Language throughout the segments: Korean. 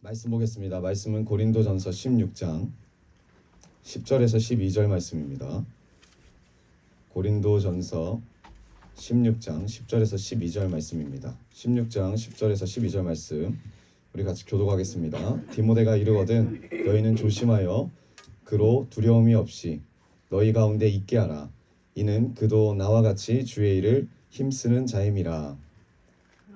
말씀 보겠습니다. 말씀은 고린도전서 16장 10절에서 12절 말씀입니다. 고린도전서 16장 10절에서 12절 말씀입니다. 16장 10절에서 12절 말씀 우리 같이 교독하겠습니다. 디모데가 이르거든 너희는 조심하여 그로 두려움이 없이 너희 가운데 있게 하라. 이는 그도 나와 같이 주의 일을 힘쓰는 자임이라.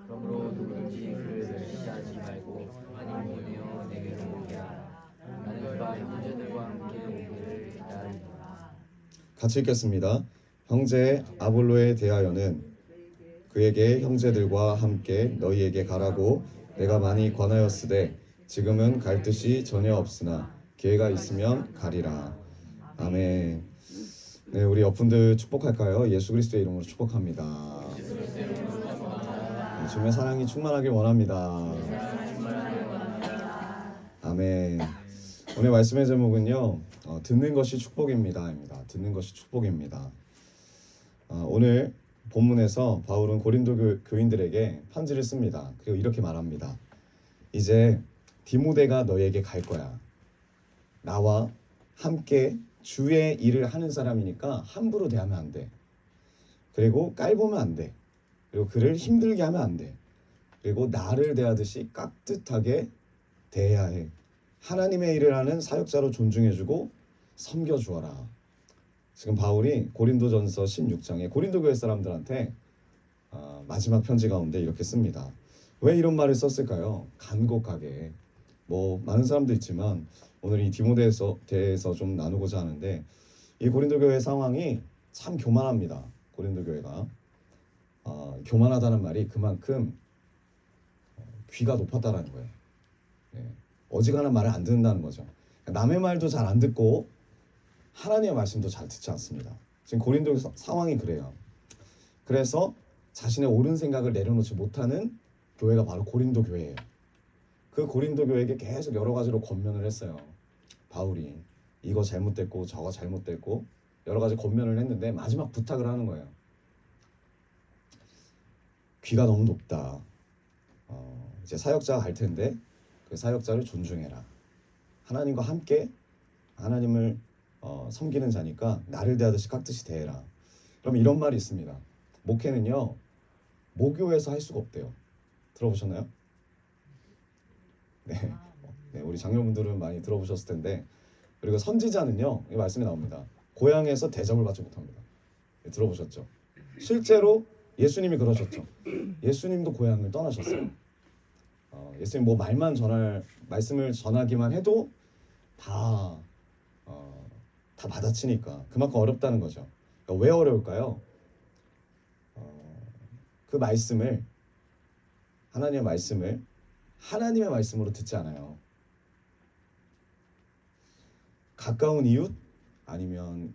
그러므로 누구든지 그를 멸시하지 말고 많이 모여 내게로 오게 하라. 나는 그가 형제들과 함께 오기를 기다리노라. 같이 읽겠습니다. 형제 아볼로에 대하여는 그에게 형제들과 함께 너희에게 가라고 내가 많이 권하였으되 지금은 갈 뜻이 전혀 없으나 기회가 있으면 가리라. 아멘. 네, 우리 옆분들 축복할까요? 예수 그리스도의 이름으로 축복합니다. 주님의 사랑이 충만하길 원합니다. 아멘. 오늘 말씀의 제목은요, 듣는 것이 축복입니다입니다. 듣는 것이 축복입니다. 오늘 본문에서 바울은 고린도 교인들에게 편지를 씁니다. 그리고 이렇게 말합니다. 이제 디모데가 너에게 갈 거야. 나와 함께 주의 일을 하는 사람이니까 함부로 대하면 안 돼. 그리고 깔보면 안 돼. 그리고 그를 힘들게 하면 안 돼. 그리고 나를 대하듯이 깍듯하게 대해야 해. 하나님의 일을 하는 사역자로 존중해주고 섬겨주어라. 지금 바울이 고린도전서 16장에 고린도 교회 사람들한테 마지막 편지 가운데 이렇게 씁니다. 왜 이런 말을 썼을까요? 간곡하게. 많은 사람도 있지만 오늘 이 디모데에 대해서 좀 나누고자 하는데 이 고린도 교회 상황이 참 교만합니다. 고린도 교회가 교만하다는 말이 그만큼 귀가 높았다라는 거예요. 어지간한 말을 안 듣는다는 거죠. 남의 말도 잘 안 듣고 하나님의 말씀도 잘 듣지 않습니다. 지금 고린도 상황이 그래요. 그래서 자신의 옳은 생각을 내려놓지 못하는 교회가 바로 고린도 교회예요. 그 고린도 교회에게 계속 여러 가지로 권면을 했어요. 바울이 이거 잘못됐고 저거 잘못됐고 여러 가지 권면을 했는데 마지막 부탁을 하는 거예요. 귀가 너무 높다. 이제 사역자가 갈 텐데 그 사역자를 존중해라. 하나님과 함께 하나님을 섬기는 자니까 나를 대하듯이 깍듯이 대해라. 그럼 이런 말이 있습니다. 목회는요 모교에서 할 수가 없대요. 들어보셨나요? 네, 우리 장로분들은 많이 들어보셨을 텐데 그리고 선지자는요 이 말씀이 나옵니다. 고향에서 대접을 받지 못합니다. 들어보셨죠? 실제로 예수님이 그러셨죠. 예수님도 고향을 떠나셨어요. 예수님 말씀을 전하기만 해도 다 받아치니까 그만큼 어렵다는 거죠. 그러니까 왜 어려울까요? 그 말씀을 하나님의 말씀으로 듣지 않아요. 가까운 이웃 아니면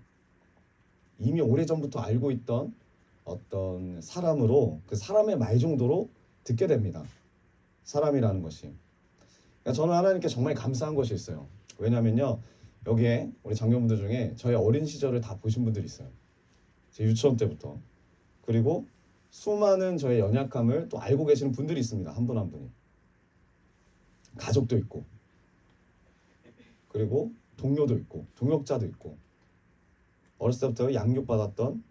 이미 오래전부터 알고 있던 어떤 사람으로 그 사람의 말 정도로 듣게 됩니다. 사람이라는 것이. 그러니까 저는 하나님께 정말 감사한 것이 있어요. 왜냐면요. 여기에 우리 장로분들 중에 저의 어린 시절을 다 보신 분들이 있어요. 제 유치원 때부터. 그리고 수많은 저의 연약함을 또 알고 계시는 분들이 있습니다. 한 분 한 분이. 가족도 있고. 그리고 동료도 있고. 동역자도 있고. 어렸을 때부터 양육받았던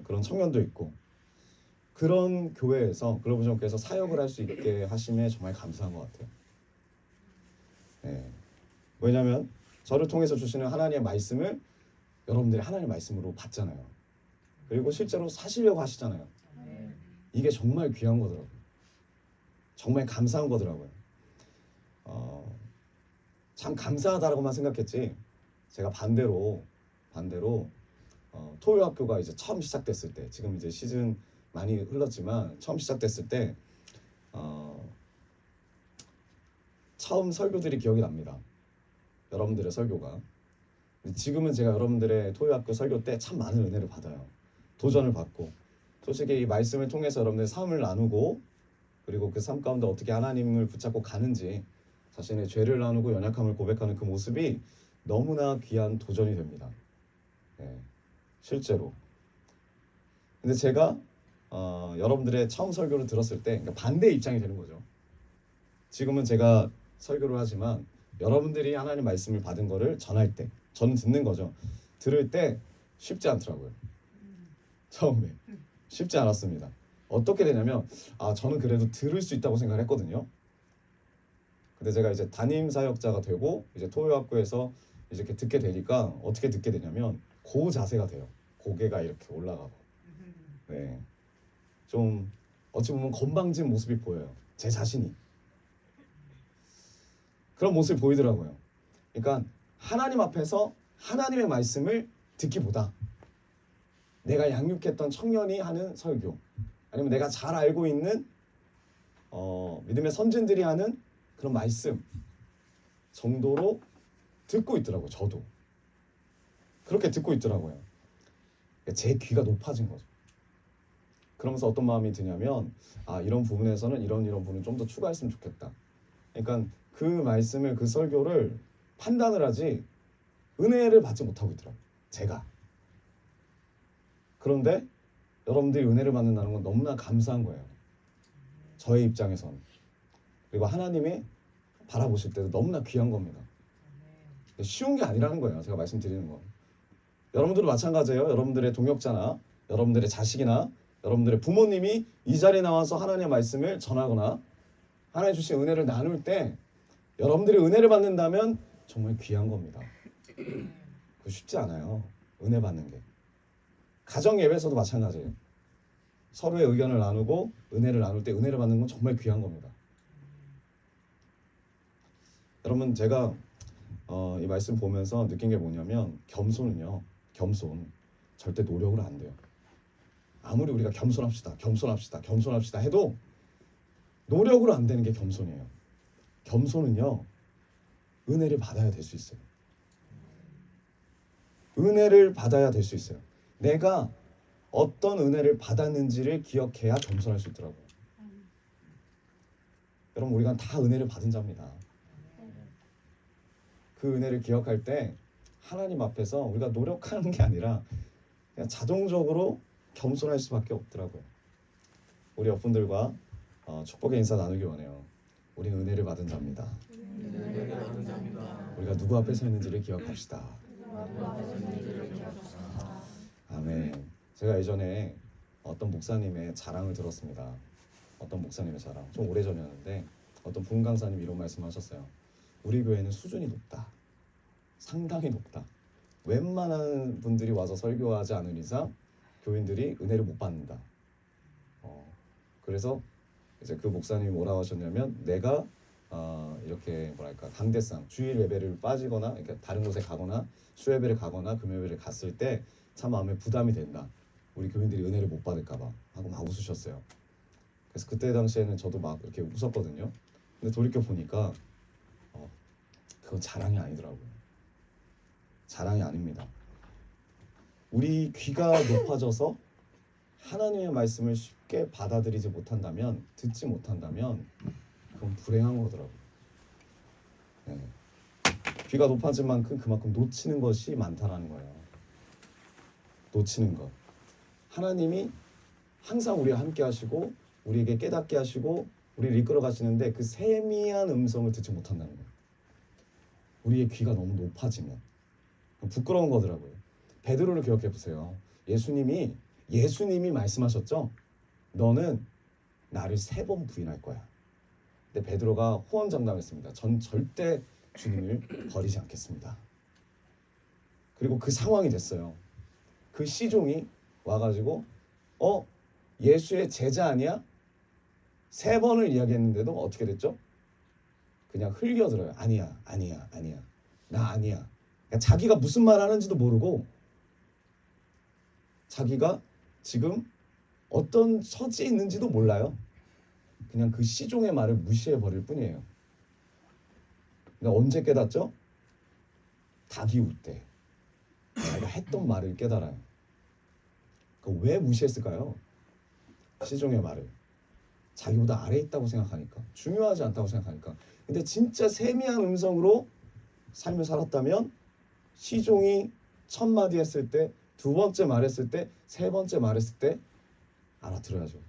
그런 청년도 있고. 그런 교회에서 글로벌전교회에서 사역을 할 수 있게 하심에 정말 감사한 것 같아요. 왜냐하면 저를 통해서 주시는 하나님의 말씀을 여러분들이 하나님의 말씀으로 받잖아요. 그리고 실제로 사시려고 하시잖아요. 이게 정말 귀한 거더라고요. 정말 감사한 거더라고요. 참 감사하다라고만 생각했지 제가 반대로 토요학교가 이제 처음 시작됐을 때 지금 이제 시즌 많이 흘렀지만 처음 시작됐을 때 처음 설교들이 기억이 납니다. 여러분들의 설교가. 지금은 제가 여러분들의 토요학교 설교 때 참 많은 은혜를 받아요. 도전을 받고 솔직히 이 말씀을 통해서 여러분들의 삶을 나누고 그리고 그 삶 가운데 어떻게 하나님을 붙잡고 가는지 자신의 죄를 나누고 연약함을 고백하는 그 모습이 너무나 귀한 도전이 됩니다. 실제로. 근데 제가 여러분들의 처음 설교를 들었을 때 그러니까 반대의 입장이 되는 거죠. 지금은 제가 설교를 하지만 여러분들이 하나님 말씀을 받은 거를 전할 때, 저는 듣는 거죠. 들을 때 쉽지 않더라고요. 처음에 쉽지 않았습니다. 어떻게 되냐면 저는 그래도 들을 수 있다고 생각을 했거든요. 근데 제가 이제 담임 사역자가 되고 이제 토요학교에서 이제 이렇게 듣게 되니까 어떻게 듣게 되냐면 그 자세가 돼요. 고개가 이렇게 올라가고, 네, 좀 어찌 보면 건방진 모습이 보여요. 제 자신이 그런 모습이 보이더라고요. 그러니까 하나님 앞에서 하나님의 말씀을 듣기보다 내가 양육했던 청년이 하는 설교, 아니면 내가 잘 알고 있는 믿음의 선진들이 하는 그런 말씀 정도로 듣고 있더라고요. 저도 그렇게 듣고 있더라고요. 제 귀가 높아진 거죠. 그러면서 어떤 마음이 드냐면 이런 부분에서는 이런 부분을 좀 더 추가했으면 좋겠다. 그러니까 그 말씀을, 그 설교를 판단을 하지 은혜를 받지 못하고 있더라고요. 제가. 그런데 여러분들이 은혜를 받는다는 건 너무나 감사한 거예요. 저의 입장에선. 그리고 하나님이 바라보실 때도 너무나 귀한 겁니다. 쉬운 게 아니라는 거예요. 제가 말씀드리는 건. 여러분들도 마찬가지예요. 여러분들의 동역자나 여러분들의 자식이나 여러분들의 부모님이 이 자리에 나와서 하나님의 말씀을 전하거나 하나님 주신 은혜를 나눌 때 여러분들이 은혜를 받는다면 정말 귀한 겁니다. 그거 쉽지 않아요. 은혜 받는 게. 가정 예배에서도 마찬가지예요. 서로의 의견을 나누고 은혜를 나눌 때 은혜를 받는 건 정말 귀한 겁니다. 여러분, 제가 이 말씀 보면서 느낀 게 뭐냐면 겸손은요, 겸손 절대 노력으로 안 돼요. 아무리 우리가 겸손합시다 해도 노력으로 안 되는 게 겸손이에요. 겸손은요, 은혜를 받아야 될 수 있어요. 은혜를 받아야 될 수 있어요. 내가 어떤 은혜를 받았는지를 기억해야 겸손할 수 있더라고요. 여러분, 우리가 다 은혜를 받은 자입니다. 그 은혜를 기억할 때 하나님 앞에서 우리가 노력하는 게 아니라 그냥 자동적으로 겸손할 수밖에 없더라고요. 우리 옆분들과 축복의 인사 나누기 원해요. 우리는 은혜를 받은 자입니다. 우리가 누구 앞에 서 있는지를 기억합시다. 아멘. 제가 예전에 어떤 목사님의 자랑을 들었습니다. 어떤 목사님의 자랑, 좀 오래전이었는데 어떤 부흥 강사님이 이런 말씀하셨어요. 우리 교회는 수준이 높다. 상당히 높다. 웬만한 분들이 와서 설교하지 않은 이상 교인들이 은혜를 못 받는다. 그래서 이제 그 목사님이 뭐라고 하셨냐면, 내가 이렇게 뭐랄까 강대상 주일 예배를 빠지거나 그러니까 다른 곳에 가거나 수예배를 가거나 금요일에 갔을 때 참 마음에 부담이 된다. 우리 교인들이 은혜를 못 받을까봐 하고 막 웃으셨어요. 그래서 그때 당시에는 저도 막 이렇게 웃었거든요. 근데 돌이켜 보니까 그건 자랑이 아니더라고요. 자랑이 아닙니다. 우리 귀가 높아져서 하나님의 말씀을 쉽게 받아들이지 못한다면, 듣지 못한다면 그건 불행한 거더라고요. 네. 귀가 높아진 만큼 그만큼 놓치는 것이 많다라는 거예요. 놓치는 것. 하나님이 항상 우리와 함께 하시고 우리에게 깨닫게 하시고 우리를 이끌어 가시는데 그 세미한 음성을 듣지 못한다는 거예요. 우리의 귀가 너무 높아지면 부끄러운 거더라고요. 베드로를 기억해 보세요. 예수님이 말씀하셨죠. 너는 나를 3번 부인할 거야. 근데 베드로가 호언장담했습니다. 전 절대 주님을 버리지 않겠습니다. 그리고 그 상황이 됐어요. 그 시종이 와가지고 예수의 제자 아니야? 3번을 이야기했는데도 어떻게 됐죠? 그냥 흘겨들어요. 아니야. 나 아니야. 그러니까 자기가 무슨 말 하는지도 모르고 자기가 지금 어떤 처지에 있는지도 몰라요. 그냥 그 시종의 말을 무시해 버릴 뿐이에요. 근데 언제 깨닫죠? 닭이 울 때 자기가 했던 말을 깨달아요. 왜 무시했을까요? 시종의 말을. 자기보다 아래에 있다고 생각하니까, 중요하지 않다고 생각하니까. 근데 진짜 세미한 음성으로 삶을 살았다면 시종이 첫 마디 했을 때, 2번째 말했을 때, 3번째 말했을 때 알아들어야죠.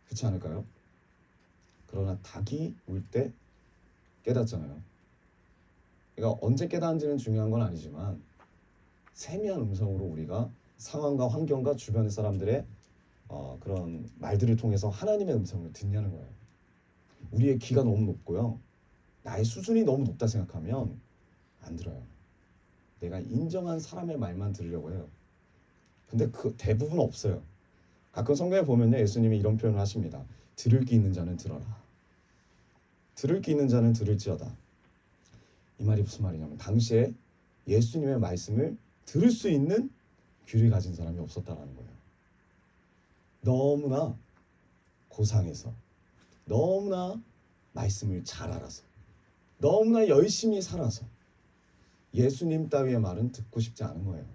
그렇지 않을까요? 그러나 닭이 울 때 깨닫잖아요. 그러니까 언제 깨닫는지는 중요한 건 아니지만 세미한 음성으로 우리가 상황과 환경과 주변의 사람들의 그런 말들을 통해서 하나님의 음성을 듣냐는 거예요. 우리의 귀가 너무 높고요. 나의 수준이 너무 높다 생각하면 안 들어요. 내가 인정한 사람의 말만 들으려고 해요. 근데 그 대부분 없어요. 가끔 성경에 보면요, 예수님이 이런 표현을 하십니다. 들을 귀 있는 자는 들어라. 들을 귀 있는 자는 들을지어다. 이 말이 무슨 말이냐면 당시에 예수님의 말씀을 들을 수 있는 귀를 가진 사람이 없었다라는 거예요. 너무나 고상해서, 너무나 말씀을 잘 알아서, 너무나 열심히 살아서 예수님 따위의 말은 듣고 싶지 않은 거예요.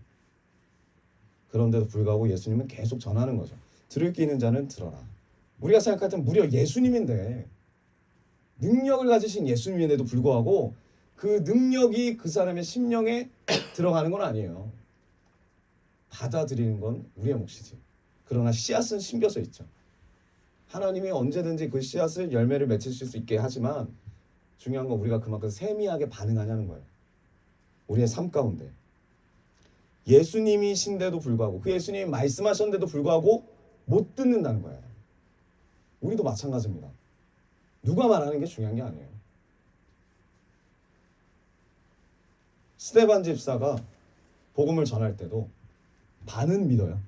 그런데도 불구하고 예수님은 계속 전하는 거죠. 들을 귀 있는 자는 들어라. 우리가 생각할 땐 무려 예수님인데, 능력을 가지신 예수님인데도 불구하고 그 능력이 그 사람의 심령에 들어가는 건 아니에요. 받아들이는 건 우리의 몫이지. 그러나 씨앗은 심겨져 있죠. 하나님이 언제든지 그 씨앗을 열매를 맺힐 수 있게 하지만 중요한 건 우리가 그만큼 세미하게 반응하냐는 거예요. 우리의 삶 가운데 예수님이신데도 불구하고 그 예수님이 말씀하셨는데도 불구하고 못 듣는다는 거예요. 우리도 마찬가지입니다. 누가 말하는 게 중요한 게 아니에요. 스데반 집사가 복음을 전할 때도 반은 믿어요.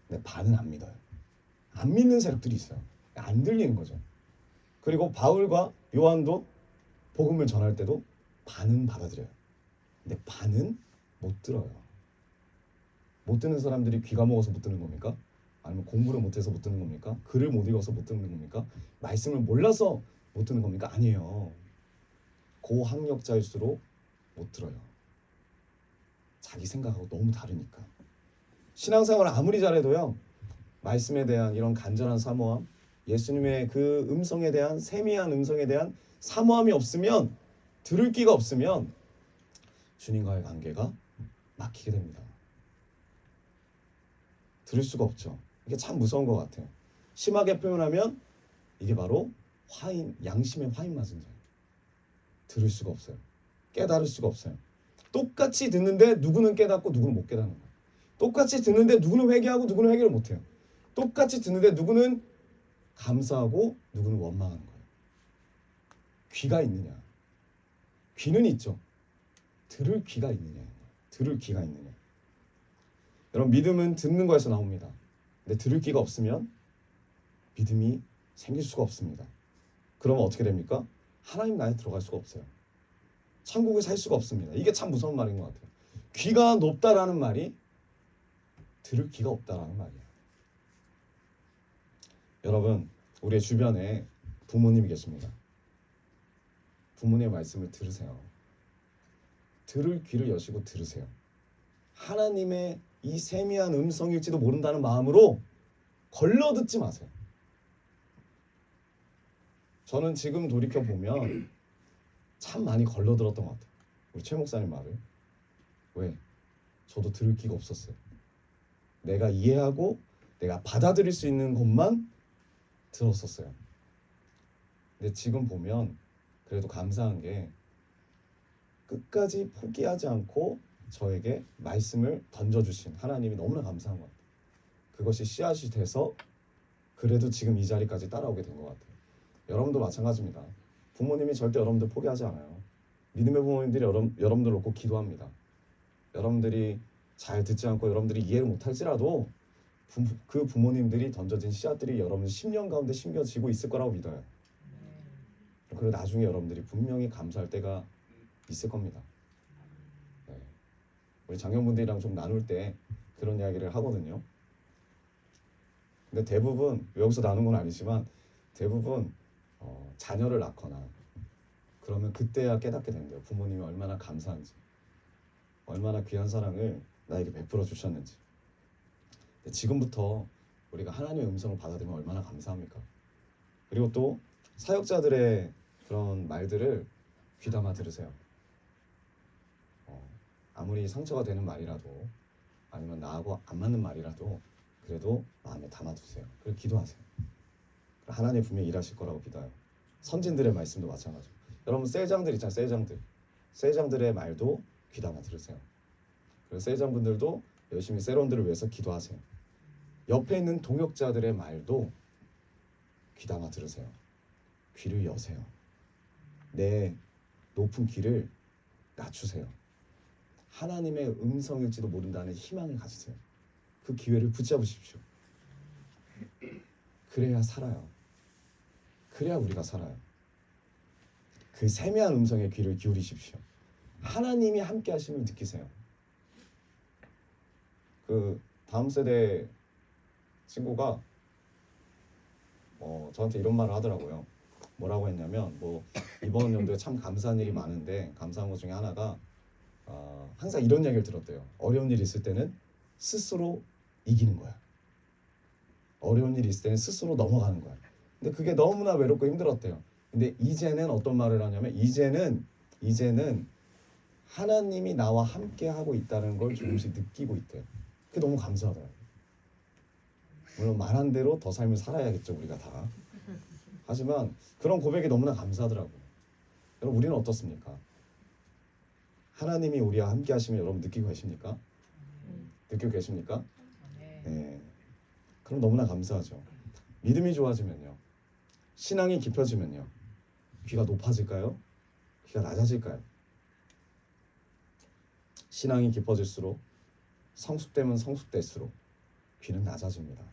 근데 반은 안 믿어요. 안 믿는 세력들이 있어요. 안 들리는 거죠. 그리고 바울과 요한도 복음을 전할 때도 반은 받아들여요. 근데 반은 못 들어요. 못 듣는 사람들이 귀가 먹어서 못 듣는 겁니까? 아니면 공부를 못해서 못 듣는 겁니까? 글을 못 읽어서 못 듣는 겁니까? 말씀을 몰라서 못 듣는 겁니까? 아니에요. 고학력자일수록 못 들어요. 자기 생각하고 너무 다르니까. 신앙생활을 아무리 잘해도요, 말씀에 대한 이런 간절한 사모함, 예수님의 그 음성에 대한 세미한 음성에 대한 사모함이 없으면, 들을 귀가 없으면 주님과의 관계가 막히게 됩니다. 들을 수가 없죠. 이게 참 무서운 것 같아요. 심하게 표현하면 이게 바로 화인, 양심의 화인 맞은 자예요. 들을 수가 없어요. 깨달을 수가 없어요. 똑같이 듣는데 누구는 깨닫고 누구는 못 깨닫는 거예요. 똑같이 듣는데 누구는 회개하고 누구는 회개를 못해요. 똑같이 듣는데 누구는 감사하고 누구는 원망하는 거예요. 귀가 있느냐? 귀는 있죠. 들을 귀가 있느냐? 들을 귀가 있느냐? 여러분, 믿음은 듣는 거에서 나옵니다. 근데 들을 귀가 없으면 믿음이 생길 수가 없습니다. 그러면 어떻게 됩니까? 하나님 나라에 들어갈 수가 없어요. 천국에 살 수가 없습니다. 이게 참 무서운 말인 것 같아요. 귀가 높다라는 말이 들을 귀가 없다라는 말이에요. 여러분, 우리의 주변에 부모님이 계십니다. 부모님의 말씀을 들으세요. 들을 귀를 여시고 들으세요. 하나님의 이 세미한 음성일지도 모른다는 마음으로 걸러 듣지 마세요. 저는 지금 돌이켜보면 참 많이 걸러 들었던 것 같아요. 우리 최 목사님 말을. 왜? 저도 들을 귀가 없었어요. 내가 이해하고 내가 받아들일 수 있는 것만 들었었어요. 근데 지금 보면 그래도 감사한 게 끝까지 포기하지 않고 저에게 말씀을 던져주신 하나님이 너무나 감사한 것 같아요. 그것이 씨앗이 돼서 그래도 지금 이 자리까지 따라오게 된 것 같아요. 여러분도 마찬가지입니다. 부모님이 절대 여러분들 포기하지 않아요. 믿음의 부모님들이 여러분들 놓고 기도합니다. 여러분들이 잘 듣지 않고 여러분들이 이해를 못할지라도 그 부모님들이 던져진 씨앗들이 여러분 심령 가운데 심겨지고 있을 거라고 믿어요. 그리고 나중에 여러분들이 분명히 감사할 때가 있을 겁니다. 네. 우리 장년분들이랑 좀 나눌 때 그런 이야기를 하거든요. 근데 대부분, 여기서 나눈 건 아니지만 대부분 자녀를 낳거나 그러면 그때야 깨닫게 된대요. 부모님이 얼마나 감사한지, 얼마나 귀한 사랑을 나에게 베풀어 주셨는지. 지금부터 우리가 하나님의 음성을 받아들이면 얼마나 감사합니까? 그리고 또 사역자들의 그런 말들을 귀담아 들으세요. 아무리 상처가 되는 말이라도 아니면 나하고 안 맞는 말이라도 그래도 마음에 담아두세요. 그리고 기도하세요. 하나님 분명히 일하실 거라고 믿어요. 선진들의 말씀도 마찬가지고 여러분 셀장들 있잖아요. 셀장들. 셀장들의 말도 귀담아 들으세요. 그래서 셀장분들도 열심히 셀원들을 위해서 기도하세요. 옆에 있는 동역자들의 말도 귀담아 들으세요. 귀를 여세요. 내 높은 귀를 낮추세요. 하나님의 음성일지도 모른다는 희망을 가지세요. 그 기회를 붙잡으십시오. 그래야 살아요. 그래야 우리가 살아요. 그 세미한 음성에 귀를 기울이십시오. 하나님이 함께 하심을 느끼세요. 그 다음 세대 친구가 저한테 이런 말을 하더라고요. 뭐라고 했냐면 이번 연도에 참 감사한 일이 많은데 감사한 것 중에 하나가 항상 이런 이야기를 들었대요. 어려운 일이 있을 때는 스스로 이기는 거야. 어려운 일이 있을 때는 스스로 넘어가는 거야. 근데 그게 너무나 외롭고 힘들었대요. 근데 이제는 어떤 말을 하냐면 이제는 하나님이 나와 함께 하고 있다는 걸 조금씩 느끼고 있대요. 그게 너무 감사하더라고요. 물론 말한 대로 더 삶을 살아야겠죠, 우리가 다. 하지만 그런 고백이 너무나 감사하더라고요. 여러분 우리는 어떻습니까? 하나님이 우리와 함께 하시면 여러분 느끼고 계십니까? 느끼고 계십니까? 네. 그럼 너무나 감사하죠. 믿음이 좋아지면요. 신앙이 깊어지면요. 귀가 높아질까요? 귀가 낮아질까요? 신앙이 깊어질수록 성숙되면 성숙될수록 귀는 낮아집니다.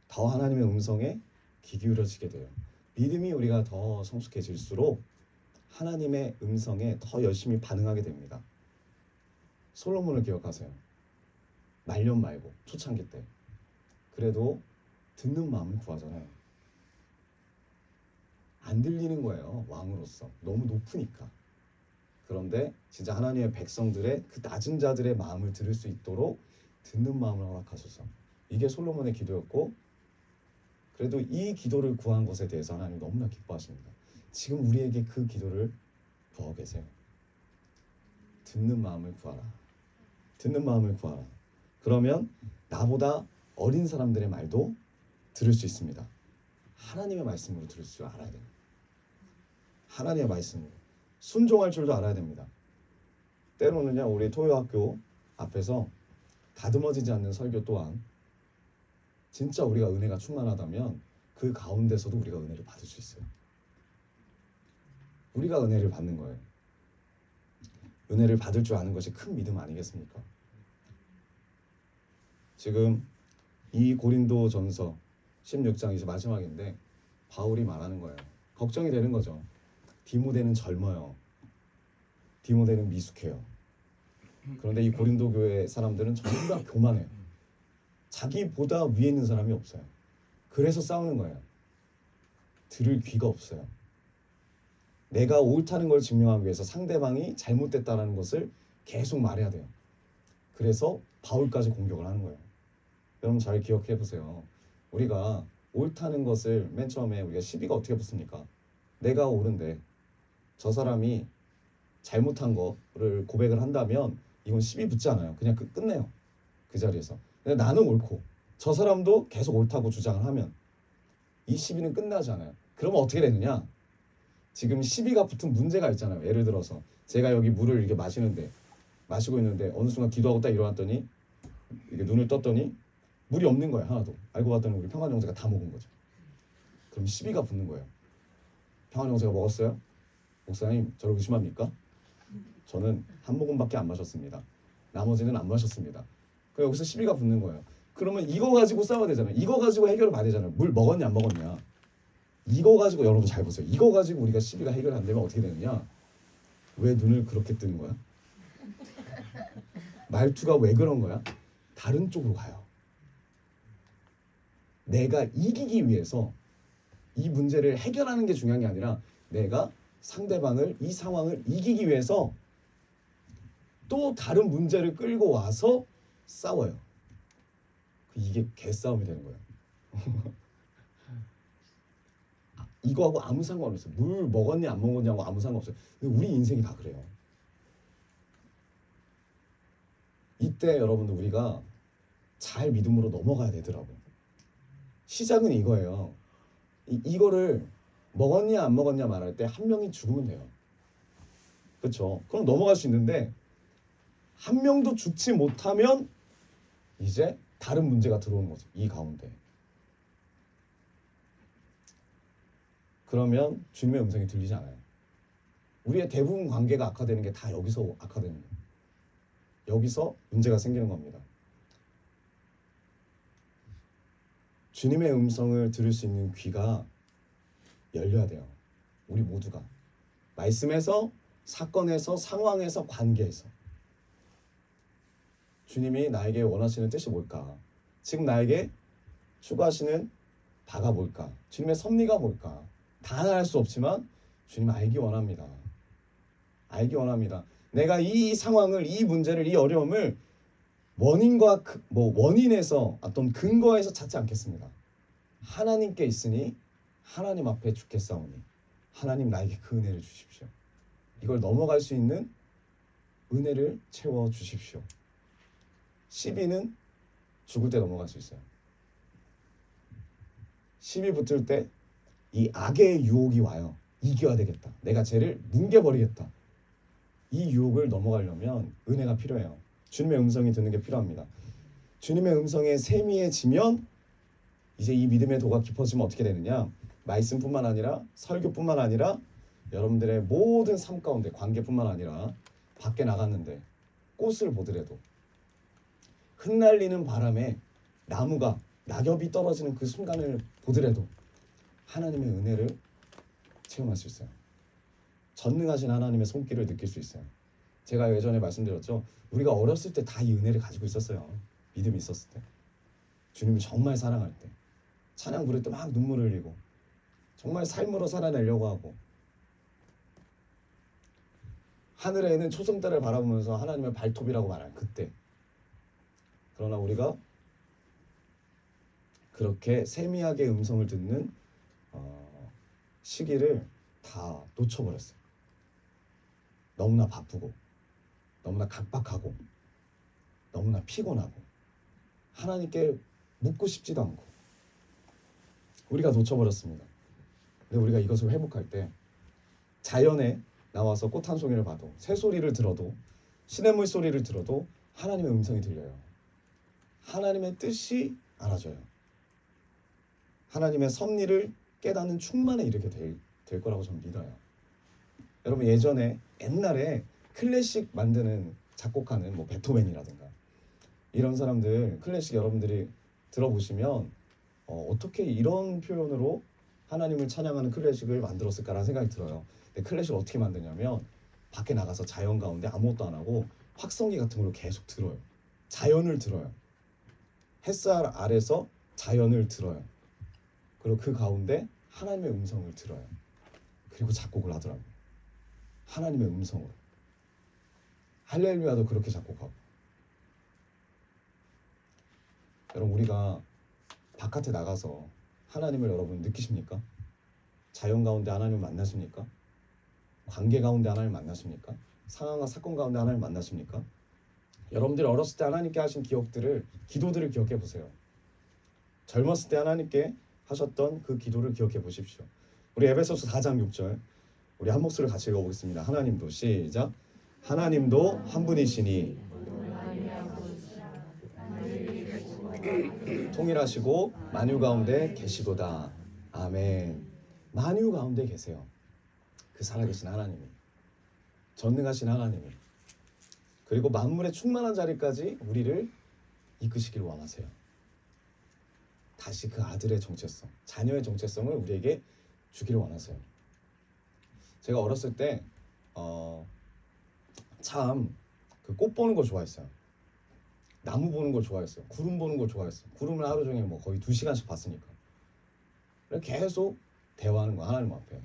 더 하나님의 음성에 귀 기울여지게 돼요. 믿음이 우리가 더 성숙해질수록 하나님의 음성에 더 열심히 반응하게 됩니다. 솔로몬을 기억하세요. 말년 말고 초창기 때. 그래도 듣는 마음을 구하잖아요. 안 들리는 거예요. 왕으로서. 너무 높으니까. 그런데 진짜 하나님의 백성들의 그 낮은 자들의 마음을 들을 수 있도록 듣는 마음을 허락하소서. 이게 솔로몬의 기도였고 그래도 이 기도를 구한 것에 대해서 하나님 너무나 기뻐하십니다. 지금 우리에게 그 기도를 구하고 계세요. 듣는 마음을 구하라. 듣는 마음을 구하라. 그러면 나보다 어린 사람들의 말도 들을 수 있습니다. 하나님의 말씀으로 들을 줄 알아야 돼요. 하나님의 말씀으로 순종할 줄도 알아야 됩니다. 때로는요 우리 토요학교 앞에서 다듬어지지 않는 설교 또한 진짜 우리가 은혜가 충만하다면 그 가운데서도 우리가 은혜를 받을 수 있어요. 우리가 은혜를 받는 거예요. 은혜를 받을 줄 아는 것이 큰 믿음 아니겠습니까? 지금 이 고린도전서 16장 이제 마지막인데 바울이 말하는 거예요. 걱정이 되는 거죠. 디모데는 젊어요. 디모데는 미숙해요. 그런데 이 고린도 교회 사람들은 전부 다 교만해요. 자기보다 위에 있는 사람이 없어요. 그래서 싸우는 거예요. 들을 귀가 없어요. 내가 옳다는 걸 증명하기 위해서 상대방이 잘못됐다는 것을 계속 말해야 돼요. 그래서 바울까지 공격을 하는 거예요. 여러분 잘 기억해 보세요. 우리가 옳다는 것을 맨 처음에 우리가 시비가 어떻게 붙습니까? 내가 옳은데 저 사람이 잘못한 거를 고백을 한다면 이건 시비 붙지 않아요. 그냥 끝내요. 그 자리에서. 근데 나는 옳고 저 사람도 계속 옳다고 주장을 하면 이 시비는 끝나지 않아요. 그러면 어떻게 되느냐? 지금 시비가 붙은 문제가 있잖아요. 예를 들어서 제가 여기 물을 이렇게 마시고 있는데 어느 순간 기도하고 딱 일어났더니 이렇게 눈을 떴더니 물이 없는 거예요. 하나도. 알고 봤더니 우리 평안 형제가 다 먹은 거죠. 그럼 시비가 붙는 거예요. 평안 형제가 먹었어요? 목사님 저를 의심합니까? 저는 한 모금밖에 안 마셨습니다. 나머지는 안 마셨습니다. 그 여기서 시비가 붙는 거예요. 그러면 이거 가지고 싸워야 되잖아요. 이거 가지고 해결을 봐야 되잖아요. 물 먹었냐 안 먹었냐. 이거 가지고 여러분 잘 보세요. 이거 가지고 우리가 시비가 해결 안 되면 어떻게 되느냐. 왜 눈을 그렇게 뜨는 거야? 말투가 왜 그런 거야? 다른 쪽으로 가요. 내가 이기기 위해서 이 문제를 해결하는 게 중요한 게 아니라 내가 상대방을 이 상황을 이기기 위해서 또 다른 문제를 끌고 와서 싸워요. 이게 개싸움이 되는 거예요. 이거하고 아무 상관없어요. 물 먹었냐 안 먹었냐고 아무 상관없어요. 우리 인생이 다 그래요. 이때 여러분들 우리가 잘 믿음으로 넘어가야 되더라고요. 시작은 이거예요. 이거를 먹었냐 안 먹었냐 말할 때 한 명이 죽으면 돼요. 그렇죠? 그럼 넘어갈 수 있는데 한 명도 죽지 못하면 이제 다른 문제가 들어오는 거죠. 이 가운데. 그러면 주님의 음성이 들리지 않아요. 우리의 대부분 관계가 악화되는 게 다 여기서 악화되는 거예요. 여기서 문제가 생기는 겁니다. 주님의 음성을 들을 수 있는 귀가 열려야 돼요. 우리 모두가. 말씀에서, 사건에서, 상황에서, 관계에서. 주님이 나에게 원하시는 뜻이 뭘까? 지금 나에게 추구하시는 바가 뭘까? 주님의 섭리가 뭘까? 다 알 수 없지만 주님 알기 원합니다. 알기 원합니다. 내가 이 상황을, 이 문제를, 이 어려움을 원인과 원인에서 어떤 근거에서 찾지 않겠습니다. 하나님께 있으니 하나님 앞에 죽겠사오니 하나님 나에게 그 은혜를 주십시오. 이걸 넘어갈 수 있는 은혜를 채워 주십시오. 시비는 죽을 때 넘어갈 수 있어요. 시비 붙을 때 이 악의 유혹이 와요. 이겨야 되겠다. 내가 쟤를 뭉개버리겠다. 이 유혹을 넘어가려면 은혜가 필요해요. 주님의 음성이 듣는 게 필요합니다. 주님의 음성에 세미해지면 이제 이 믿음의 도가 깊어지면 어떻게 되느냐? 말씀뿐만 아니라 설교뿐만 아니라 여러분들의 모든 삶 가운데 관계뿐만 아니라 밖에 나갔는데 꽃을 보더라도 흩날리는 바람에 나무가 낙엽이 떨어지는 그 순간을 보더라도 하나님의 은혜를 체험할 수 있어요. 전능하신 하나님의 손길을 느낄 수 있어요. 제가 예전에 말씀드렸죠. 우리가 어렸을 때 다 이 은혜를 가지고 있었어요. 믿음이 있었을 때. 주님을 정말 사랑할 때. 찬양 부를 때 막 눈물을 흘리고 정말 삶으로 살아내려고 하고 하늘에 있는 초승달을 바라보면서 하나님의 발톱이라고 말하는 그때. 그러나 우리가 그렇게 세미하게 음성을 듣는 시기를 다 놓쳐버렸어요. 너무나 바쁘고 너무나 각박하고 너무나 피곤하고 하나님께 묻고 싶지도 않고 우리가 놓쳐버렸습니다. 근데 우리가 이것을 회복할 때 자연에 나와서 꽃 한 송이를 봐도 새소리를 들어도 시냇물 소리를 들어도 하나님의 음성이 들려요. 하나님의 뜻이 알아져요. 하나님의 섭리를 깨닫는 충만에 이르게 될 거라고 저는 믿어요. 여러분 예전에 옛날에 클래식 만드는 작곡하는 뭐 베토벤이라든가 이런 사람들 클래식 여러분들이 들어보시면 어떻게 이런 표현으로 하나님을 찬양하는 클래식을 만들었을까라는 생각이 들어요. 근데 클래식을 어떻게 만드냐면 밖에 나가서 자연 가운데 아무것도 안 하고 확성기 같은 걸로 계속 들어요. 자연을 들어요. 햇살 아래서 자연을 들어요. 그리고 그 가운데 하나님의 음성을 들어요. 그리고 작곡을 하더라고요. 하나님의 음성으로. 할렐루야도 그렇게 작곡하고. 여러분 우리가 바깥에 나가서 하나님을 여러분 느끼십니까? 자연 가운데 하나님을 만나십니까? 관계 가운데 하나님을 만나십니까? 상황과 사건 가운데 하나님을 만나십니까? 여러분들이 어렸을 때 하나님께 하신 기도들을 기억해 보세요. 젊었을 때 하나님께 하셨던 그 기도를 기억해 보십시오. 우리 에베소서 4장 6절 우리 한 목소리를 같이 읽어보겠습니다. 하나님도 시작. 하나님도 한 분이시니 통일하시고 만유 가운데 계시도다. 아멘. 만유 가운데 계세요. 그 살아계신 하나님이, 전능하신 하나님이, 그리고 만물의 충만한 자리까지 우리를 이끄시길 원하세요. 다시 그 아들의 정체성, 자녀의 정체성을 우리에게 주기를 원하세요. 제가 어렸을 때 참 그 꽃 보는 거 좋아했어요. 나무 보는 거 좋아했어요. 구름 보는 거 좋아했어요. 구름을 하루 종일 뭐 거의 2시간씩 봤으니까. 계속 대화하는 거 하나님 앞에.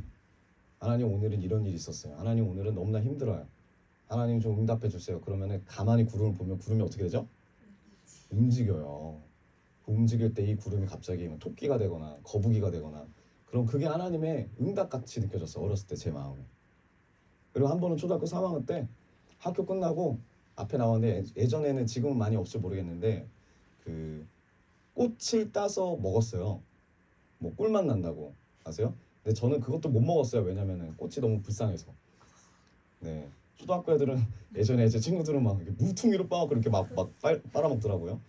하나님 오늘은 이런 일이 있었어요. 하나님 오늘은 너무나 힘들어요. 하나님 좀 응답해 주세요. 그러면 가만히 구름을 보면 구름이 어떻게 되죠? 움직여요. 움직일 때 이 구름이 갑자기 토끼가 되거나 거북이가 되거나 그럼 그게 하나님의 응답같이 느껴졌어요. 어렸을 때 제 마음에. 그리고 한 번은 초등학교 3학년 때 학교 끝나고 앞에 나왔는데 예전에는 지금은 많이 없을 모르겠는데 그 꽃을 따서 먹었어요. 뭐 꿀맛 난다고 아세요? 근데 저는 그것도 못 먹었어요. 왜냐면은 꽃이 너무 불쌍해서. 네. 초등학교 애들은 예전에 제 친구들은 막 이렇게 무퉁이로 빠고 그렇게 막 빨아먹더라고요.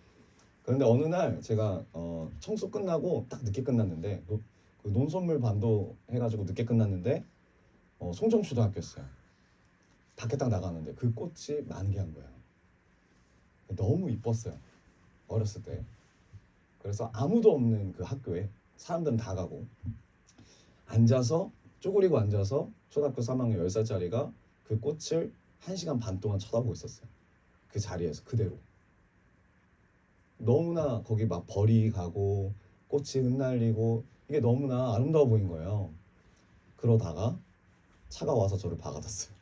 그런데 어느 날 제가 청소 끝나고 딱 늦게 끝났는데 그 논선물 반도 해가지고 늦게 끝났는데 송정초등학교였어요. 밖에 딱 나가는데 그 꽃이 만개한 거예요. 너무 이뻤어요. 어렸을 때. 그래서 아무도 없는 그 학교에 사람들은 다 가고 앉아서 쪼그리고 앉아서 초등학교 3학년 10살짜리가 그 꽃을 1시간 반 동안 쳐다보고 있었어요. 그 자리에서 그대로. 너무나 거기 막 벌이 가고 꽃이 흩날리고 이게 너무나 아름다워 보인 거예요. 그러다가 차가 와서 저를 박아das어요.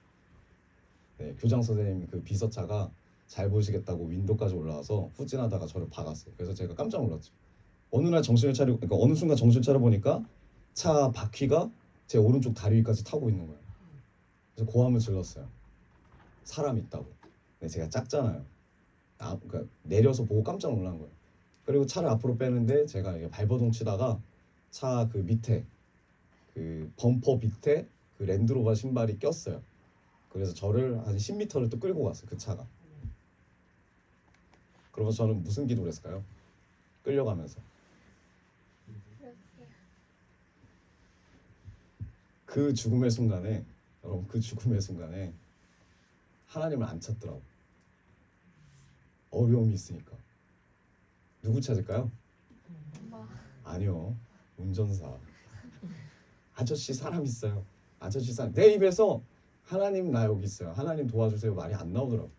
네, 교장 선생님 그 비서차가 잘 보시겠다고 윈도까지 올라와서 후진하다가 저를 박았어요. 그래서 제가 깜짝 놀랐죠. 어느 날 정신을 차리고, 그러니까 어느 순간 정신을 차려 보니까 차 바퀴가 제 오른쪽 다리 위까지 타고 있는 거예요. 그래서 고함을 질렀어요. 사람 있다고. 근데 제가 작잖아요. 그러니까 내려서 보고 깜짝 놀란 거예요. 그리고 차를 앞으로 빼는데 제가 이게 발버둥 치다가 차 그 밑에 그 범퍼 밑에 그 랜드로버 신발이 꼈어요. 그래서 저를 한 10m를 또 끌고 갔어요. 그 차가. 그러면서 저는 무슨 기도를 했을까요? 끌려가면서. 그 죽음의 순간에, 여러분, 그 죽음의 순간에 하나님을 안 찾더라고. 어려움이 있으니까. 누구 찾을까요? 엄마. 아니요. 운전사. 아저씨 사람 있어요. 아저씨 사람. 내 입에서 하나님 나 여기 있어요. 하나님 도와주세요. 말이 안 나오더라고.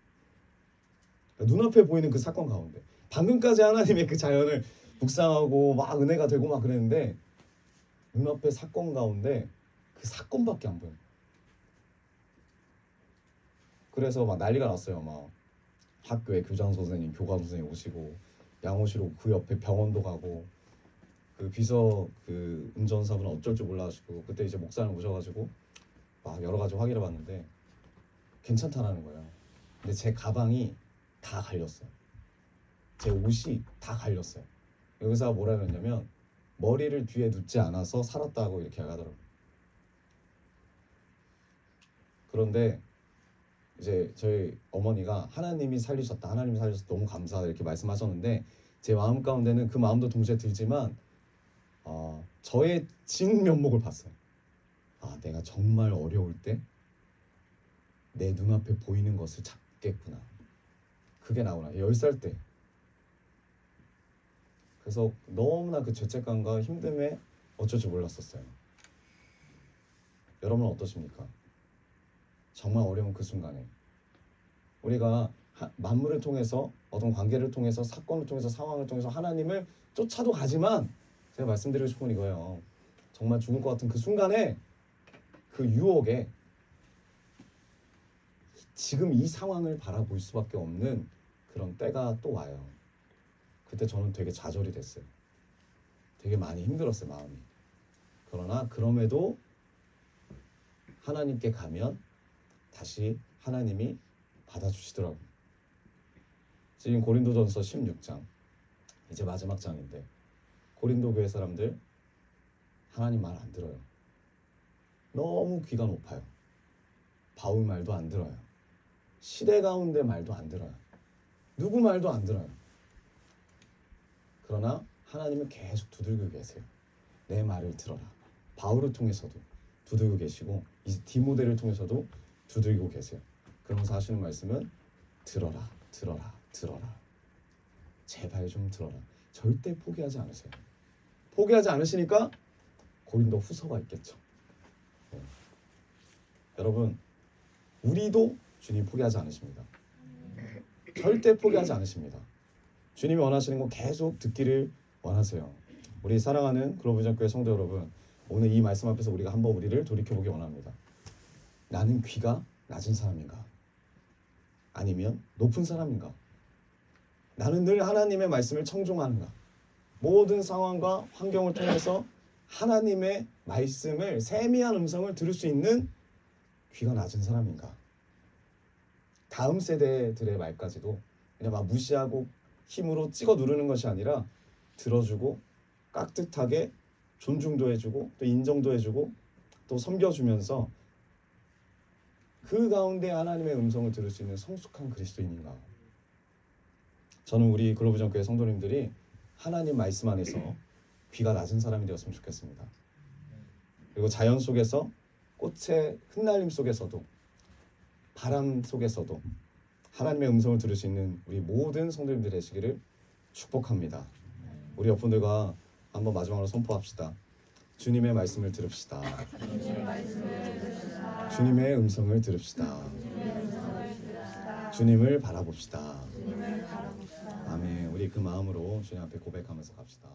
눈앞에 보이는 그 사건 가운데. 방금까지 하나님의 그 자연을 묵상하고 막 은혜가 되고 막 그랬는데 눈앞에 사건 가운데 그 사건밖에 안 보여요. 그래서 막 난리가 났어요. 막 학교에 교장 선생님, 교감 선생님 오시고 양호실 그 옆에 병원도 가고 그 비서 그 운전사분은 어쩔 줄 몰라 하시고 그때 이제 목사님 오셔가지고 막 여러 가지 확인해 봤는데 괜찮다라는 거예요. 근데 제 가방이 다 갈렸어요. 제 옷이 다 갈렸어요. 의사가 뭐라 그랬냐면 머리를 뒤에 눕지 않아서 살았다고 이렇게 하더라고요. 그런데 이제 저희 어머니가 하나님이 살리셨다, 하나님이 살리셨다, 너무 감사하다 이렇게 말씀하셨는데 제 마음 가운데는 그 마음도 동시에 들지만 저의 진 면목을 봤어요. 아, 내가 정말 어려울 때 내 눈앞에 보이는 것을 잡겠구나. 그게 나오나 10살 때. 그래서 너무나 그 죄책감과 힘듦에 어쩔 줄 몰랐었어요. 여러분은 어떠십니까? 정말 어려운 그 순간에 우리가 만물을 통해서 어떤 관계를 통해서 사건을 통해서 상황을 통해서 하나님을 쫓아도 가지만 제가 말씀드리고 싶은 이거예요. 정말 죽을 것 같은 그 순간에 그 유혹에 지금 이 상황을 바라볼 수밖에 없는 그런 때가 또 와요. 그때 저는 되게 좌절이 됐어요. 되게 많이 힘들었어요, 마음이. 그러나 그럼에도 하나님께 가면 다시 하나님이 받아주시더라고요. 지금 고린도전서 16장 이제 마지막 장인데 고린도 교회 사람들 하나님 말 안 들어요. 너무 귀가 높아요. 바울 말도 안 들어요. 시대 가운데 말도 안 들어요. 누구 말도 안 들어요. 그러나 하나님은 계속 두들기고 계세요. 내 말을 들어라. 바울을 통해서도 두들기고 계시고 이제 디모데를 통해서도 두들기고 계세요. 그러면서 하시는 말씀은 들어라, 들어라, 들어라. 제발 좀 들어라. 절대 포기하지 않으세요. 포기하지 않으시니까 고린도 후서가 있겠죠. 네. 여러분, 우리도 주님 포기하지 않으십니다. 절대 포기하지 않으십니다. 주님이 원하시는 건 계속 듣기를 원하세요. 우리 사랑하는 글로벌전교회 성도 여러분, 오늘 이 말씀 앞에서 우리가 한번 우리를 돌이켜보기 원합니다. 나는 귀가 낮은 사람인가? 아니면 높은 사람인가? 나는 늘 하나님의 말씀을 청종하는가? 모든 상황과 환경을 통해서 하나님의 말씀을 세미한 음성을 들을 수 있는 귀가 낮은 사람인가? 다음 세대들의 말까지도 그냥 막 무시하고 힘으로 찍어 누르는 것이 아니라 들어주고 깍듯하게 존중도 해주고 또 인정도 해주고 또 섬겨주면서 그 가운데 하나님의 음성을 들을 수 있는 성숙한 그리스도인인가? 저는 우리 글로벌 교회 성도님들이 하나님 말씀 안에서 귀가 낮은 사람이 되었으면 좋겠습니다. 그리고 자연 속에서 꽃의 흩날림 속에서도 바람 속에서도 하나님의 음성을 들을 수 있는 우리 모든 성도님들 되시기를 축복합니다. 우리 옆분들과 한번 마지막으로 선포합시다. 주님의 말씀을 들읍시다. 주님의 음성을 들읍시다. 주님을 바라봅시다. 아멘. 우리 그 마음으로 주님 앞에 고백하면서 갑시다.